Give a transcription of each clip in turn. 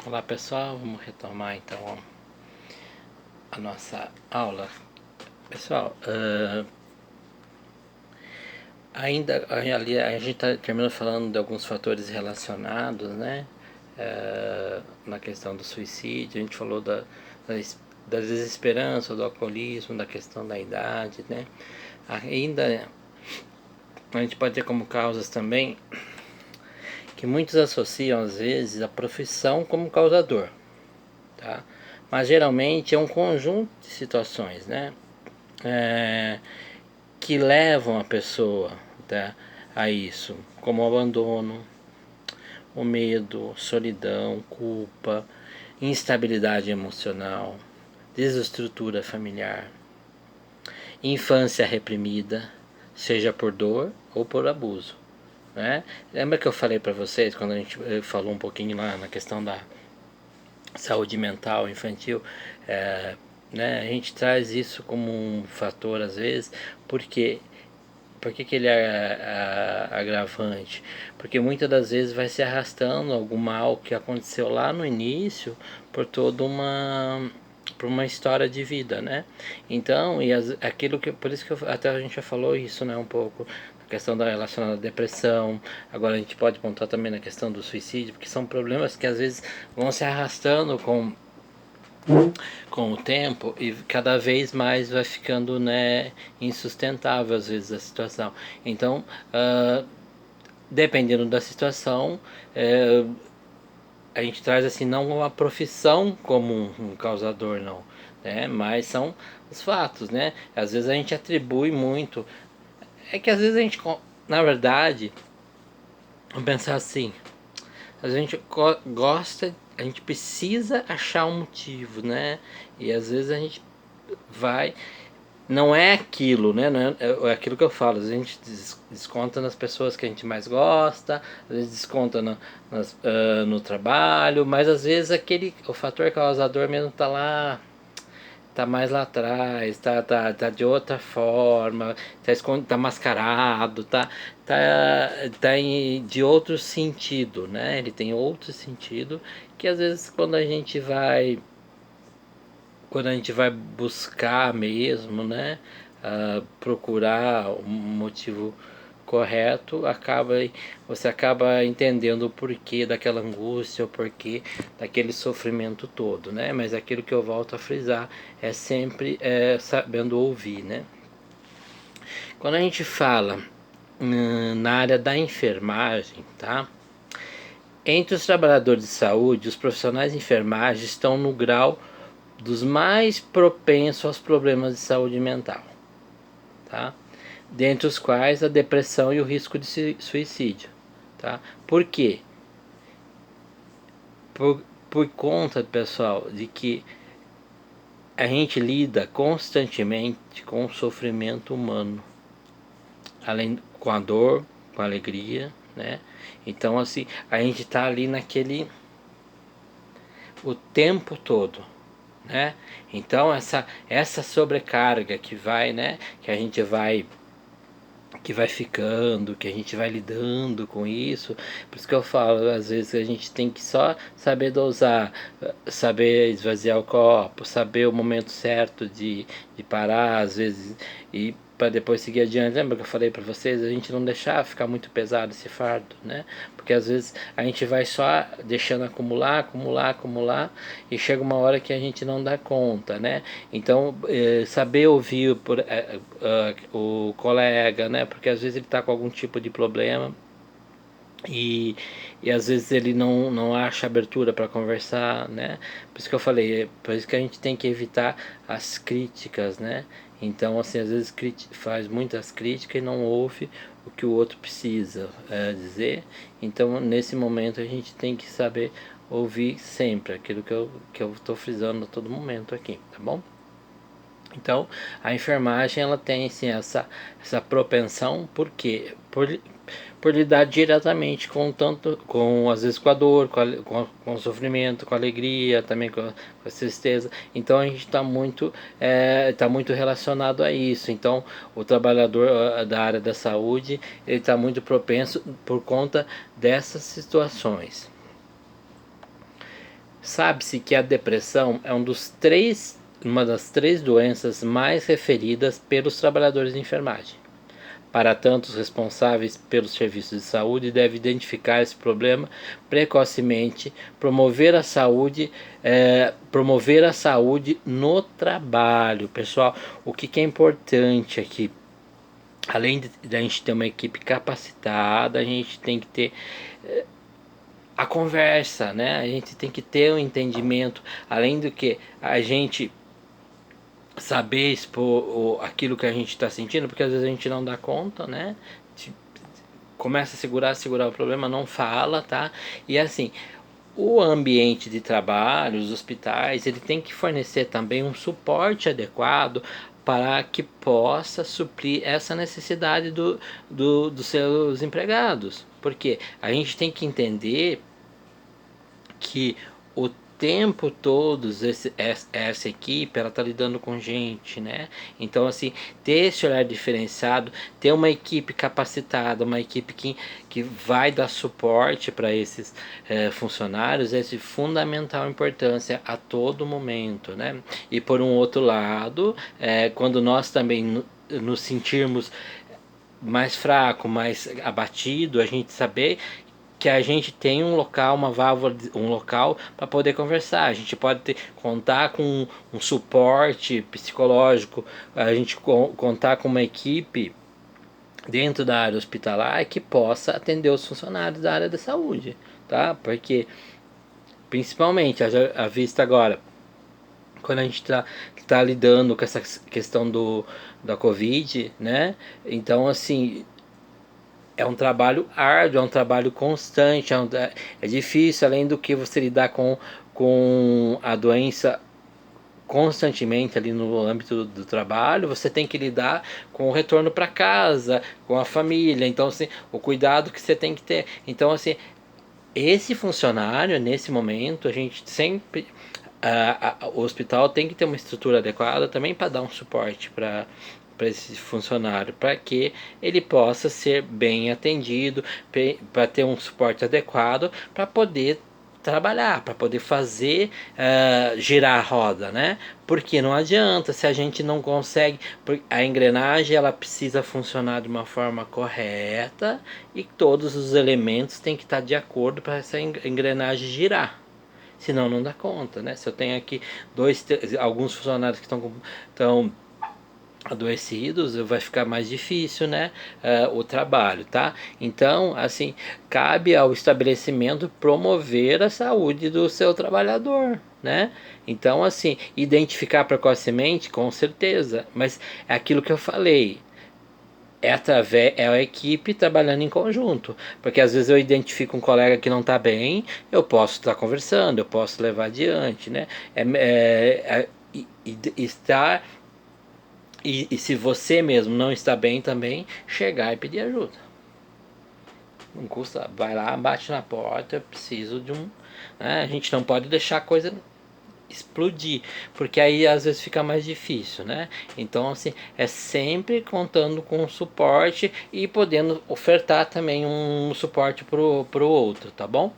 Olá pessoal, vamos retomar então a nossa aula. Pessoal, ainda ali a gente terminou falando de alguns fatores relacionados, né? Na questão do suicídio, a gente falou da desesperança, do alcoolismo, da questão da idade, né? Ainda a gente pode ter como causas também que muitos associam às vezes a profissão como causador, tá? Mas geralmente é um conjunto de situações, né? É, que levam a pessoa, tá, a isso, como o abandono, o medo, solidão, culpa, instabilidade emocional, desestrutura familiar, infância reprimida, seja por dor ou por abuso, né? Lembra que eu falei para vocês quando a gente falou um pouquinho lá na questão da saúde mental infantil, né? A gente traz isso como um fator às vezes, porque por que ele é agravante? Porque muitas das vezes vai se arrastando algum mal que aconteceu lá no início por uma história de vida, né? Então, aquilo que por isso que até a gente já falou isso, né, um pouco a questão da relacionada à depressão. Agora a gente pode pontuar também na questão do suicídio, porque são problemas que às vezes vão se arrastando com o tempo e cada vez mais vai ficando, né, insustentável às vezes a situação. Então, dependendo da situação, a gente traz assim não uma profissão como um causador, não, né, mas são os fatos, né? Às vezes a gente atribui muito, é que às vezes a gente, na verdade, vamos pensar assim, a gente gosta, a gente precisa achar um motivo, né? E às vezes a gente vai, não é aquilo, né? Não é aquilo que eu falo. A gente desconta nas pessoas que a gente mais gosta, às vezes desconta no trabalho, mas às vezes o fator causador mesmo tá lá, tá mais lá atrás, tá de outra forma, tá mascarado, tá, de outro sentido, né? Ele tem outro sentido que às vezes quando a gente vai buscar mesmo, né, procurar um motivo correto, você acaba entendendo o porquê daquela angústia, o porquê daquele sofrimento todo, né? Mas aquilo que eu volto a frisar é sempre sabendo ouvir, né? Quando a gente fala na área da enfermagem, tá? Entre os trabalhadores de saúde, os profissionais de enfermagem estão no grau dos mais propensos aos problemas de saúde mental, tá? Dentre os quais a depressão e o risco de suicídio, tá? Por quê? Por conta, pessoal, de que a gente lida constantemente com o sofrimento humano, além com a dor, com a alegria, né? Então assim, a gente tá ali naquele o tempo todo, né? Então essa sobrecarga que vai, né, que vai ficando, que a gente vai lidando com isso. Por isso que eu falo, às vezes a gente tem que só saber dosar, saber esvaziar o copo, saber o momento certo de parar, às vezes, e para depois seguir adiante. Lembra que eu falei para vocês, a gente não deixar ficar muito pesado esse fardo, né? Porque às vezes a gente vai só deixando acumular, acumular, acumular, e chega uma hora que a gente não dá conta, né? Então, saber ouvir o colega, né? Porque às vezes ele está com algum tipo de problema e, e às vezes ele não acha abertura para conversar, né? Por isso que eu falei, é por isso que a gente tem que evitar as críticas, né? Então, assim, às vezes faz muitas críticas e não ouve o que o outro precisa dizer. Então, nesse momento, a gente tem que saber ouvir sempre aquilo que eu estou frisando a todo momento aqui, tá bom? Então, a enfermagem ela tem assim, essa propensão por lidar diretamente com tanto com às vezes com a dor, com o sofrimento, com a alegria, também com a tristeza. Então a gente tá muito relacionado a isso. Então o trabalhador da área da saúde ele está muito propenso por conta dessas situações. Sabe-se que a depressão é uma das três doenças mais referidas pelos trabalhadores de enfermagem. Para tanto, os responsáveis pelos serviços de saúde devem identificar esse problema precocemente, promover a saúde no trabalho. Pessoal, o que é importante aqui? Além de a gente ter uma equipe capacitada, a gente tem que ter a conversa, né? A gente tem que ter um entendimento, além do que a gente saber expor aquilo que a gente está sentindo, porque às vezes a gente não dá conta, né? Começa a segurar o problema, não fala, tá? E assim, o ambiente de trabalho, os hospitais, ele tem que fornecer também um suporte adequado para que possa suprir essa necessidade dos seus empregados. Porque a gente tem que entender que o tempo todo essa equipe ela tá lidando com gente, né? Então assim, ter esse olhar diferenciado, ter uma equipe capacitada, uma equipe que vai dar suporte para esses funcionários é de fundamental importância a todo momento, né? E por um outro lado, quando nós também nos sentirmos mais fraco, mais abatido, a gente saber que a gente tem um local, uma válvula, um local para poder conversar. A gente pode contar com um suporte psicológico, a gente contar com uma equipe dentro da área hospitalar que possa atender os funcionários da área da saúde, tá? Porque principalmente a vista agora, quando a gente tá lidando com essa questão da Covid, né? Então assim, é um trabalho árduo, é um trabalho constante, é difícil, além do que você lidar com a doença constantemente ali no âmbito do trabalho, você tem que lidar com o retorno para casa, com a família, então assim, o cuidado que você tem que ter. Então assim, esse funcionário, nesse momento, a gente sempre o hospital tem que ter uma estrutura adequada também para dar um suporte para esse funcionário, para que ele possa ser bem atendido, para ter um suporte adequado, para poder trabalhar, para poder fazer girar a roda, né? Porque não adianta se a gente não consegue, a engrenagem ela precisa funcionar de uma forma correta e todos os elementos têm que estar de acordo para essa engrenagem girar. Senão não dá conta, né? Se eu tenho aqui alguns funcionários que estão adoecidos, vai ficar mais difícil, né, o trabalho, tá? Então, assim, cabe ao estabelecimento promover a saúde do seu trabalhador, né? Então, assim, identificar precocemente, com certeza, mas é aquilo que eu falei, é a equipe trabalhando em conjunto, porque às vezes eu identifico um colega que não está bem, eu posso estar conversando, eu posso levar adiante, né? Estar e se você mesmo não está bem também, chegar e pedir ajuda. Não custa, vai lá, bate na porta, eu preciso de um. Né? A gente não pode deixar a coisa explodir, porque aí às vezes fica mais difícil, né? Então assim, é sempre contando com suporte e podendo ofertar também um suporte pro outro, tá bom?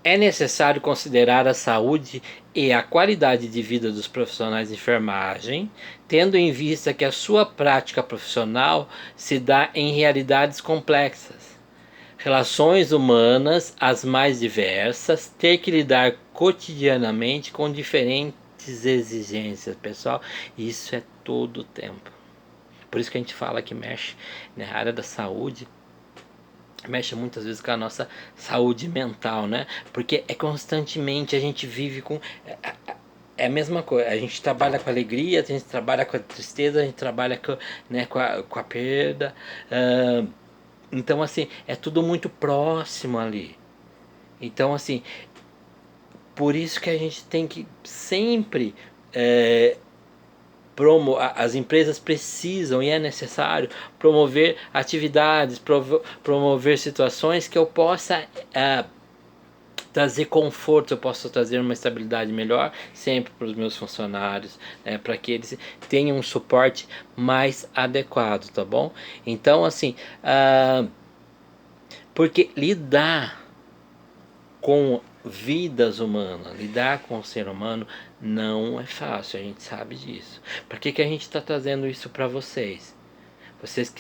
É necessário considerar a saúde e a qualidade de vida dos profissionais de enfermagem, tendo em vista que a sua prática profissional se dá em realidades complexas, relações humanas as mais diversas, ter que lidar cotidianamente com diferentes exigências, pessoal. Isso é todo o tempo. Por isso que a gente fala que mexe na área da saúde, mexe muitas vezes com a nossa saúde mental, né? Porque é constantemente a gente vive com é a mesma coisa, a gente trabalha com alegria, a gente trabalha com a tristeza, a gente trabalha com, né, com a perda. Então, assim, é tudo muito próximo ali. Então, assim, por isso que a gente tem que sempre as empresas precisam e é necessário promover atividades, promover situações que eu possa trazer conforto, eu posso trazer uma estabilidade melhor sempre para os meus funcionários, né, para que eles tenham um suporte mais adequado, tá bom? Então, assim, porque lidar com vidas humanas, lidar com o ser humano não é fácil, a gente sabe disso. Por que a gente está trazendo isso para vocês? Vocês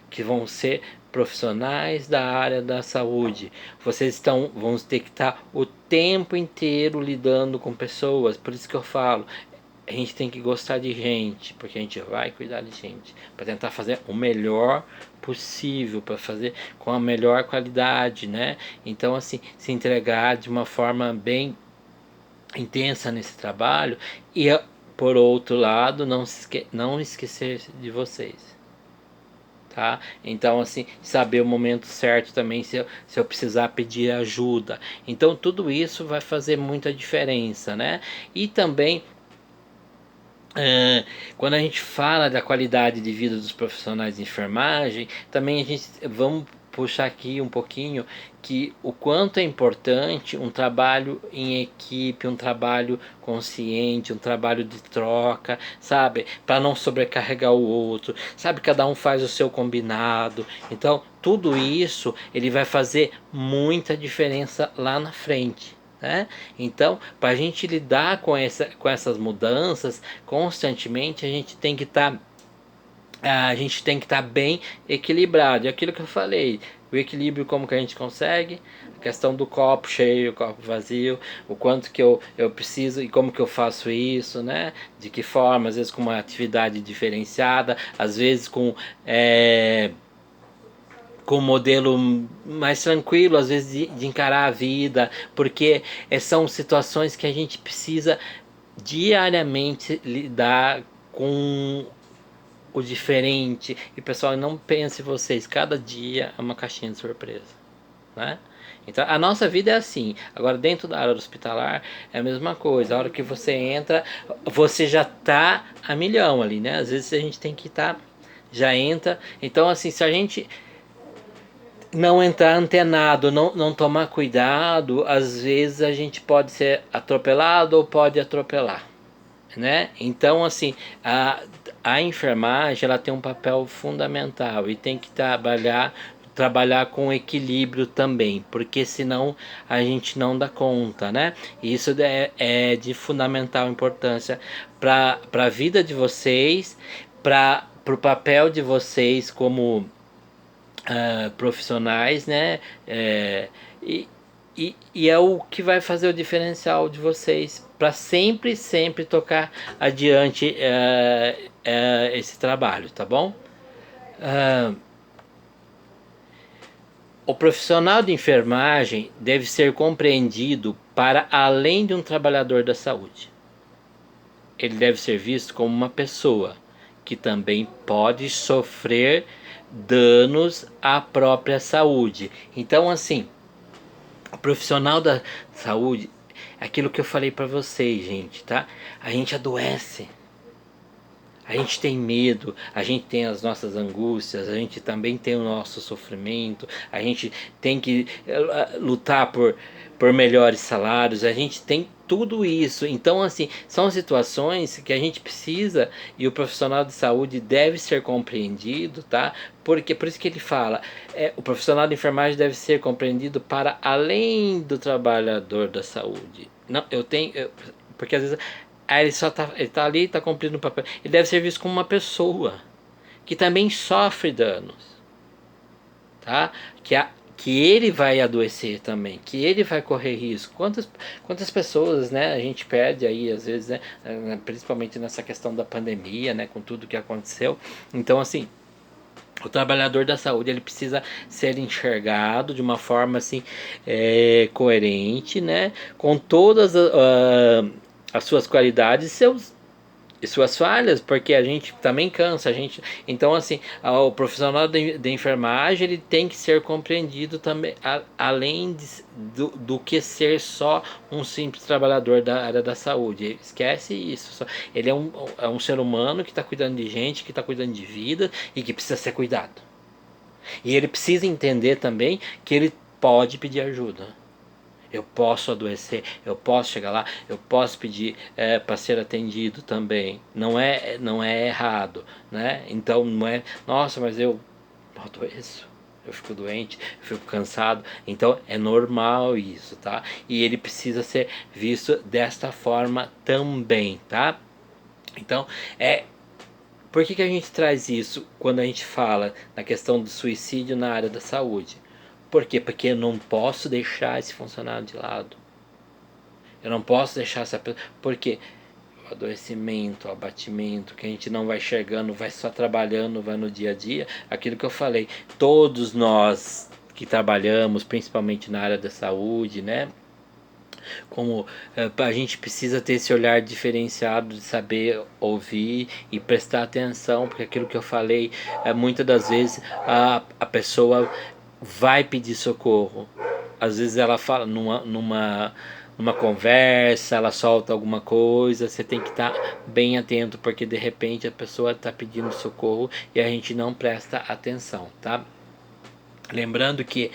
que vão ser profissionais da área da saúde, vocês vão ter que estar o tempo inteiro lidando com pessoas. Por isso que eu falo, a gente tem que gostar de gente, porque a gente vai cuidar de gente, para tentar fazer o melhor possível, para fazer com a melhor qualidade, né? Então, assim, se entregar de uma forma bem intensa nesse trabalho e, por outro lado, não esquecer de vocês. Tá? Então, assim, saber o momento certo também, se eu precisar pedir ajuda. Então, tudo isso vai fazer muita diferença, né? E também, quando a gente fala da qualidade de vida dos profissionais de enfermagem, também vamos puxar aqui um pouquinho que o quanto é importante um trabalho em equipe, um trabalho consciente, um trabalho de troca, sabe? Para não sobrecarregar o outro, sabe? Cada um faz o seu combinado. Então, tudo isso ele vai fazer muita diferença lá na frente. Né? Então, para a gente lidar com essas mudanças constantemente, a gente tem que estar bem equilibrado. E aquilo que eu falei, o equilíbrio, como que a gente consegue? A questão do copo cheio, copo vazio, o quanto que eu preciso e como que eu faço isso, né? De que forma, às vezes com uma atividade diferenciada, às vezes com um modelo mais tranquilo, às vezes de encarar a vida, porque são situações que a gente precisa diariamente lidar com o diferente. E pessoal, não pense vocês, cada dia é uma caixinha de surpresa, né? Então a nossa vida é assim. Agora dentro da área hospitalar é a mesma coisa. A hora que você entra, você já tá a milhão ali, né? Às vezes a gente tem que estar, já entra. Então assim, se a gente não entrar antenado, não tomar cuidado, às vezes a gente pode ser atropelado ou pode atropelar, né? Então assim, a enfermagem ela tem um papel fundamental e tem que trabalhar com equilíbrio também, porque senão a gente não dá conta, né? E isso é de fundamental importância para a vida de vocês, para o papel de vocês como profissionais, né? E, e é o que vai fazer o diferencial de vocês para sempre tocar adiante esse trabalho, tá bom? O profissional de enfermagem deve ser compreendido para além de um trabalhador da saúde. Ele deve ser visto como uma pessoa que também pode sofrer danos à própria saúde. Então, assim, o profissional da saúde, é aquilo que eu falei para vocês, gente, tá? A gente adoece. A gente tem medo, a gente tem as nossas angústias, a gente também tem o nosso sofrimento, a gente tem que lutar por melhores salários, a gente tem tudo isso. Então, assim, são situações que a gente precisa e o profissional de saúde deve ser compreendido, tá? Porque por isso que ele fala, o profissional de enfermagem deve ser compreendido para além do trabalhador da saúde. Não, porque às vezes ele tá ali, tá cumprindo o papel. Ele deve ser visto como uma pessoa que também sofre danos, tá? Que ele vai adoecer também, que ele vai correr risco. Quantas pessoas, né, a gente perde aí às vezes, né, principalmente nessa questão da pandemia, né, com tudo que aconteceu. Então, assim, o trabalhador da saúde ele precisa ser enxergado de uma forma assim coerente, né, com todas as suas qualidades e suas falhas, porque a gente também cansa, a gente. Então, assim, o profissional de enfermagem ele tem que ser compreendido também, além do que ser só um simples trabalhador da área da saúde. Esquece isso. Ele é um ser humano que está cuidando de gente, que está cuidando de vida e que precisa ser cuidado. E ele precisa entender também que ele pode pedir ajuda. Eu posso adoecer, eu posso chegar lá, eu posso pedir para ser atendido também. Não é errado, né? Então não é, nossa, mas eu adoeço. eu fico doente, eu fico cansado. Então é normal isso, tá? E ele precisa ser visto desta forma também, tá? Então, por que a gente traz isso quando a gente fala na questão do suicídio na área da saúde? Por quê? Porque eu não posso deixar esse funcionário de lado. Eu não posso deixar essa pessoa. Por quê? O adoecimento, o abatimento, que a gente não vai enxergando, vai só trabalhando, vai no dia a dia. Aquilo que eu falei, todos nós que trabalhamos, principalmente na área da saúde, né? Como a gente precisa ter esse olhar diferenciado de saber ouvir e prestar atenção, porque aquilo que eu falei, muitas das vezes a pessoa vai pedir socorro. Às vezes ela fala numa conversa, ela solta alguma coisa, você tem que estar bem atento, porque de repente a pessoa está pedindo socorro e a gente não presta atenção, tá? Lembrando que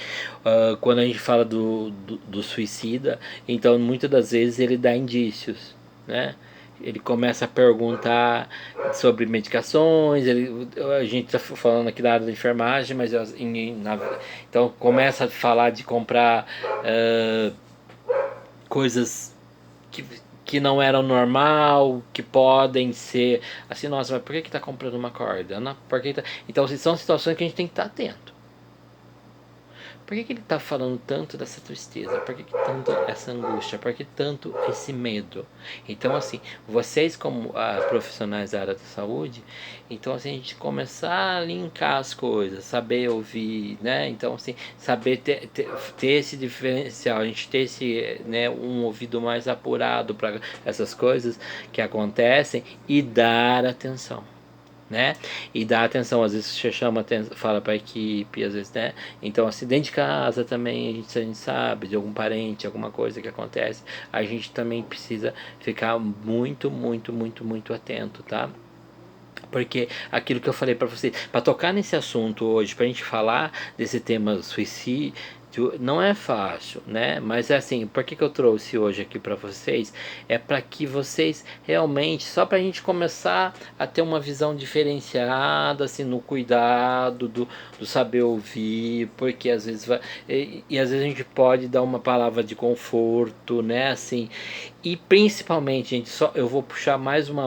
quando a gente fala do suicida, então muitas das vezes ele dá indícios, né? Ele começa a perguntar sobre medicações, a gente está falando aqui da área da enfermagem, mas então começa a falar de comprar coisas que, que não eram normal, que podem ser assim, nossa, mas por que está comprando uma corda? Não, então são situações que a gente tem que estar atento. Por que ele está falando tanto dessa tristeza? Por que tanto essa angústia? Por que tanto esse medo? Então, assim, vocês como profissionais da área da saúde, então, assim, a gente começar a linkar as coisas, saber ouvir, né? Então, assim, saber ter esse diferencial, a gente ter esse, né, um ouvido mais apurado para essas coisas que acontecem e dar atenção, né? E dá atenção, às vezes você chama, fala para a equipe, às vezes, né? Então, assim, dentro de casa também, a gente sabe de algum parente, alguma coisa que acontece, a gente também precisa ficar muito, muito, muito, muito atento, tá? Porque aquilo que eu falei para você, para tocar nesse assunto hoje, para a gente falar desse tema suicídio, não é fácil, né? Mas é assim, por que eu trouxe hoje aqui para vocês? É para que vocês realmente, só para a gente começar a ter uma visão diferenciada, assim, no cuidado, do saber ouvir, porque às vezes e às vezes a gente pode dar uma palavra de conforto, né? Assim, e principalmente, gente, eu vou puxar mais uma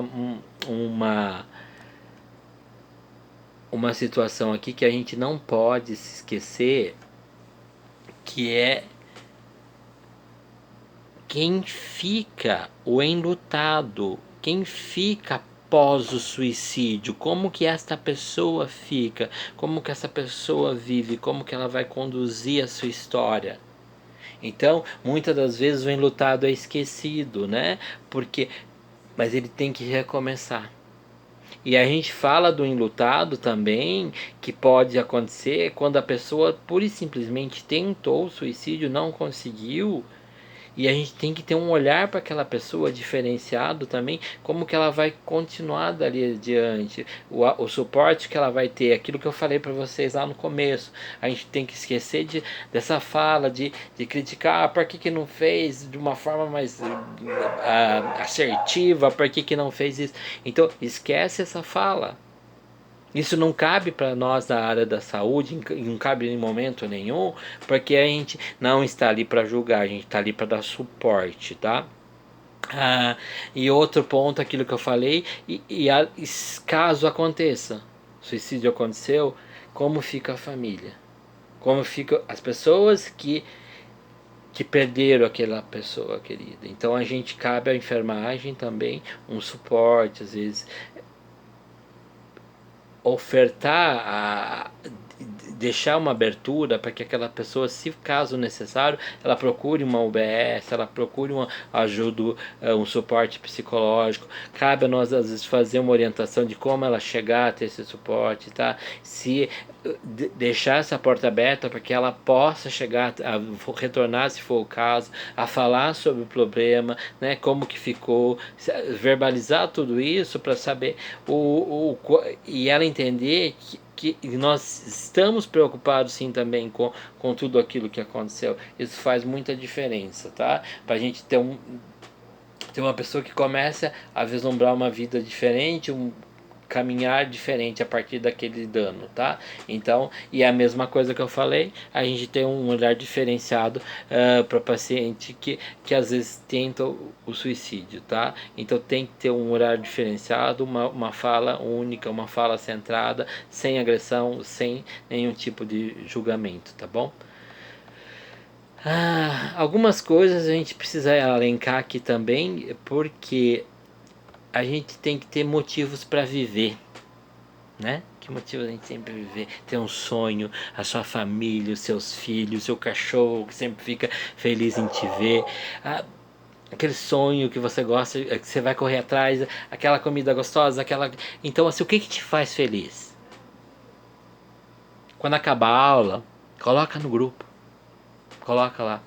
situação aqui que a gente não pode se esquecer, que é quem fica, o enlutado, quem fica após o suicídio, como que esta pessoa fica, como que essa pessoa vive, como que ela vai conduzir a sua história. Então, muitas das vezes o enlutado é esquecido, né? Mas ele tem que recomeçar. E a gente fala do enlutado também, que pode acontecer quando a pessoa pura e simplesmente tentou o suicídio, não conseguiu. E a gente tem que ter um olhar para aquela pessoa diferenciado também, como que ela vai continuar dali adiante, o suporte que ela vai ter, aquilo que eu falei para vocês lá no começo. A gente tem que esquecer dessa fala, de criticar, por que não fez de uma forma mais assertiva, por que não fez isso. Então, esquece essa fala. Isso não cabe para nós da área da saúde, não cabe em momento nenhum, porque a gente não está ali para julgar, a gente está ali para dar suporte, tá? E outro ponto, aquilo que eu falei, caso aconteça, suicídio aconteceu, como fica a família? Como ficam as pessoas que perderam aquela pessoa querida? Então a gente cabe à enfermagem também um suporte, às vezes ofertar deixar uma abertura para que aquela pessoa, se caso necessário, ela procure uma UBS, ela procure uma ajuda, um suporte psicológico. Cabe a nós às vezes fazer uma orientação de como ela chegar a ter esse suporte, tá? Se deixar essa porta aberta para que ela possa chegar a retornar, se for o caso, a falar sobre o problema, né, como que ficou, verbalizar tudo isso para saber e ela entender que nós estamos preocupados sim também com tudo aquilo que aconteceu. Isso faz muita diferença, tá? Pra gente ter uma pessoa que começa a vislumbrar uma vida diferente, caminhar diferente a partir daquele dano, tá? Então, e é a mesma coisa que eu falei, a gente tem um olhar diferenciado para paciente que às vezes tenta o suicídio, tá? Então tem que ter um olhar diferenciado, uma fala única, uma fala centrada, sem agressão, sem nenhum tipo de julgamento, tá bom? Algumas coisas a gente precisa elencar aqui também, porque a gente tem que ter motivos para viver, né? Que motivo a gente tem para viver? Ter um sonho, a sua família, os seus filhos, o seu cachorro que sempre fica feliz em te ver, aquele sonho que você gosta, que você vai correr atrás, aquela comida gostosa, aquela. Então, assim, o que te faz feliz? Quando acabar a aula, coloca no grupo, coloca lá.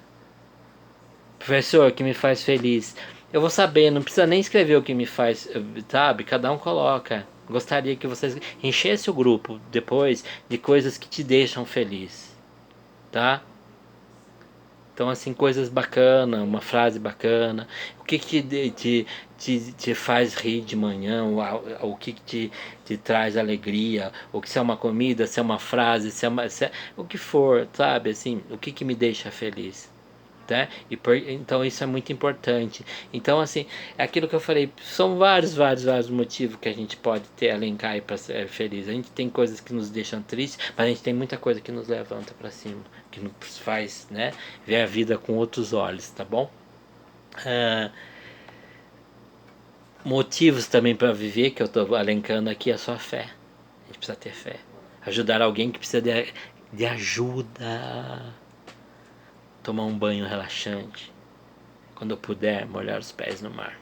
Professor, o que me faz feliz? Eu vou saber, não precisa nem escrever o que me faz, sabe? Cada um coloca. Gostaria que vocês enchessem o grupo depois de coisas que te deixam feliz, tá? Então, assim, coisas bacanas, uma frase bacana. O que te faz rir de manhã? O que te traz alegria? O que se é uma comida, se é uma frase, se é, o que for, sabe? Assim, o que me deixa feliz? Né? Então isso é muito importante. Então, assim, é aquilo que eu falei, são vários motivos que a gente pode ter, elencar para ser feliz. A gente tem coisas que nos deixam tristes, mas a gente tem muita coisa que nos levanta para cima, que nos faz, né, ver a vida com outros olhos, tá bom? Motivos também para viver, que eu estou elencando aqui, é a sua fé. A gente precisa ter fé. Ajudar alguém que precisa de ajuda. Tomar um banho relaxante. Quando eu puder, molhar os pés no mar.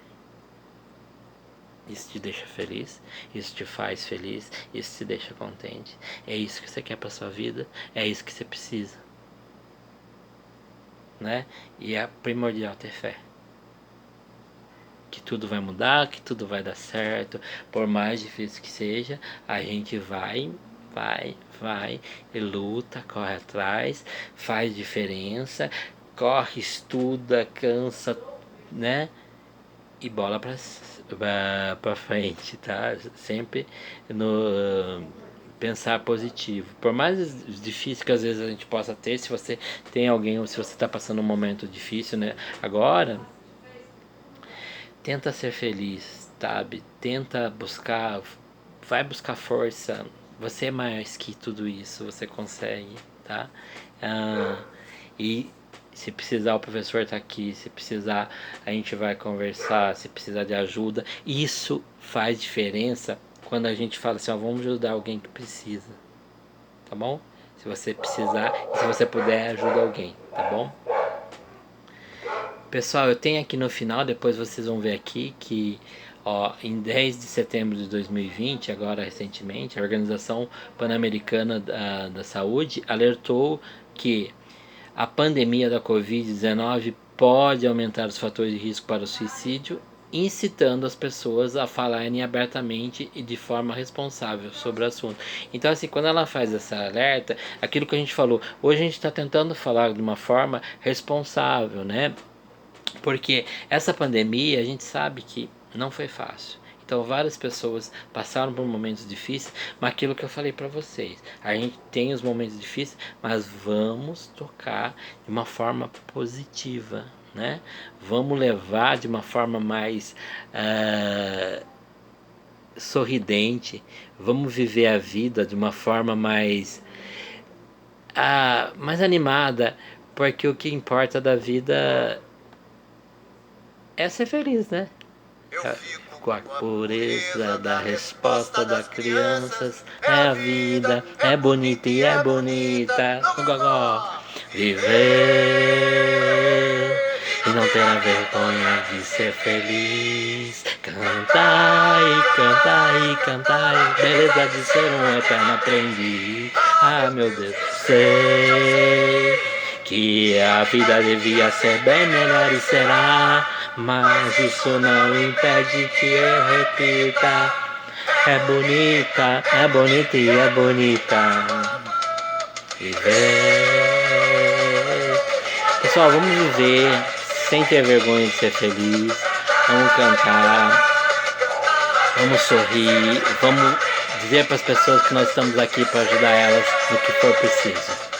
Isso te deixa feliz, isso te faz feliz, isso te deixa contente. É isso que você quer para sua vida, é isso que você precisa, né? E é primordial ter fé. Que tudo vai mudar, que tudo vai dar certo, por mais difícil que seja, a gente vai e luta, corre atrás, faz diferença, corre, estuda, cansa, né? E bola pra frente, tá? Sempre no pensar positivo. Por mais difícil que às vezes a gente possa ter, se você tem alguém ou se você está passando um momento difícil, né? Agora, tenta ser feliz, sabe? Tenta buscar, vai buscar força. Você é mais que tudo isso, você consegue, tá? E se precisar, o professor está aqui. Se precisar, a gente vai conversar. Se precisar de ajuda, isso faz diferença quando a gente fala assim: ó, vamos ajudar alguém que precisa, tá bom? Se você precisar e se você puder, ajuda alguém, tá bom? Pessoal, eu tenho aqui no final, depois vocês vão ver aqui que, ó, em 10 de setembro de 2020, agora recentemente, a Organização Pan-Americana da Saúde alertou que a pandemia da Covid-19 pode aumentar os fatores de risco para o suicídio, incitando as pessoas a falarem abertamente e de forma responsável sobre o assunto. Então, assim, quando ela faz essa alerta, aquilo que a gente falou, hoje a gente está tentando falar de uma forma responsável, né? Porque essa pandemia a gente sabe que não foi fácil. Então várias pessoas passaram por momentos difíceis, mas aquilo que eu falei para vocês, a gente tem os momentos difíceis, mas vamos tocar de uma forma positiva, né? Vamos levar de uma forma mais sorridente, vamos viver a vida de uma forma mais animada, porque o que importa da vida é ser feliz, né? Com a pureza da resposta das crianças, é a vida, é bonita e é bonita. Gogó. Viver e não ter a vergonha de ser feliz. Cantar e cantar e cantar, beleza de ser um eterno aprendiz. Ah, meu Deus, sei que a vida devia ser bem melhor e será, mas isso não impede que eu repita. É bonita e é bonita viver. Pessoal, vamos viver sem ter vergonha de ser feliz. Vamos cantar. Vamos sorrir, vamos dizer para as pessoas que nós estamos aqui para ajudar elas no que for preciso.